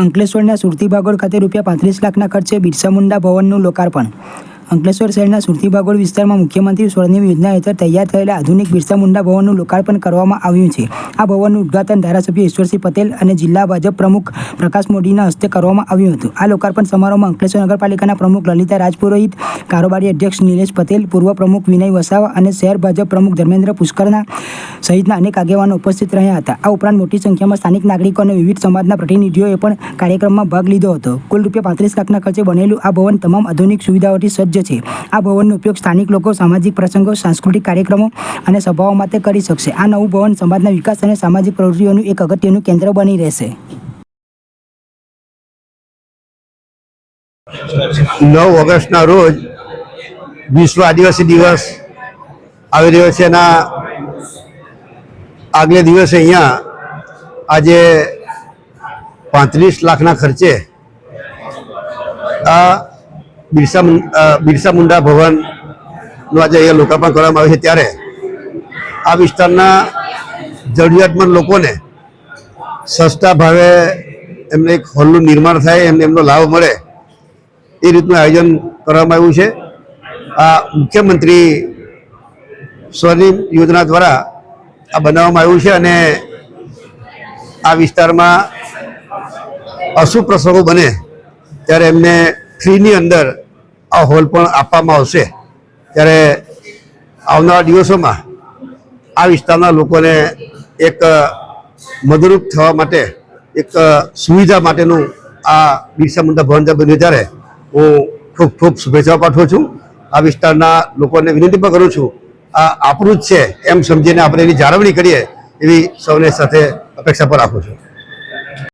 અંકલેશ્વરના સુરતી ભાગોળ ખાતે ₹35 લાખના ખર્ચે બિરસા મુંડા ભવનનું લોકાર્પણ। અંકલેશ્વર શહેરના સુરતી ભાગોળ વિસ્તારમાં મુખ્યમંત્રી સ્વનિધિ યોજના હેઠળ તૈયાર થયેલા આધુનિક બિરસા મુંડા ભવનનું લોકાર્પણ કરવામાં આવ્યું છે। આ ભવનનું ઉદ્ઘાટન ધારાસભ્ય ઈશ્વરસિંહ પટેલ અને જિલ્લા ભાજપ પ્રમુખ પ્રકાશ મોદીના હસ્તે કરવામાં આવ્યું હતું। આ લોકાર્પણ સમારોહમાં અંકલેશ્વર નગરપાલિકાના પ્રમુખ લલિતા રાજપુરોહિત, કારોબારી અધ્યક્ષ નિલેશ પટેલ, પૂર્વ પ્રમુખ વિનય વસાવા અને શહેર ભાજપ પ્રમુખ ધર્મેન્દ્ર પુષ્કરના સહિતના અનેક આગેવાનો ઉપસ્થિત રહ્યા હતા। આ ઉપરાંત મોટી સંખ્યામાં સ્થાનિક નાગરિકો અને વિવિધ સમાજના પ્રતિનિધિઓએ પણ કાર્યક્રમમાં ભાગ લીધો હતો। કુલ ₹35 લાખના ખર્ચે બનેલું આ ભવન તમામ આધુનિક સુવિધાઓથી સજ્જ છે। આ ભવનનો ઉપયોગ સ્થાનિક લોકો સામાજિક પ્રસંગો, સાંસ્કૃતિક કાર્યક્રમો અને સભાઓ માટે કરી શકશે। આ નવું ભવન સમાજના વિકાસ અને સામાજિક પ્રવૃત્તિઓનું એક અગત્યનું કેન્દ્ર બની રહેશે। 9 ઓગસ્ટના રોજ વિશ્વ આદિવાસી દિવસ આવી રહ્યો છે। એના આગલે દિવસે અહીંયા આજે 35 લાખના ખર્ચે આ બિરસા મુંડા ભવનનું આજે અહીંયા લોકાર્પણ કરવામાં આવે છે। ત્યારે આ વિસ્તારના જરૂરિયાતમંદ લોકોને સસ્તા ભાવે એમને એક હોલનું નિર્માણ થાય, એમનો લાભ મળે એ રીતનું આયોજન કરવામાં આવ્યું છે। આ મુખ્યમંત્રી સ્વનિધિ યોજના દ્વારા આ બનાવવામાં આવ્યું છે અને આ વિસ્તારમાં અશુભ પ્રસંગો બને ત્યારે એમને ફ્રીની અંદર આ હોલ પણ આપવામાં આવશે। ત્યારે આવનારા દિવસોમાં આ વિસ્તારના લોકોને એક મદદરૂપ થવા માટે, એક સુવિધા માટેનું આ બિરસા મુંડા ભવન બન્યું ત્યારે હું ખૂબ ખૂબ શુભેચ્છાઓ પાઠવું છું। આ વિસ્તારના લોકોને વિનંતી પણ કરું છું, આ આપણું જ છે એમ સમજીને આપણે એની જાળવણી કરીએ એવી સૌને સાથે અપેક્ષા પણ રાખું છું।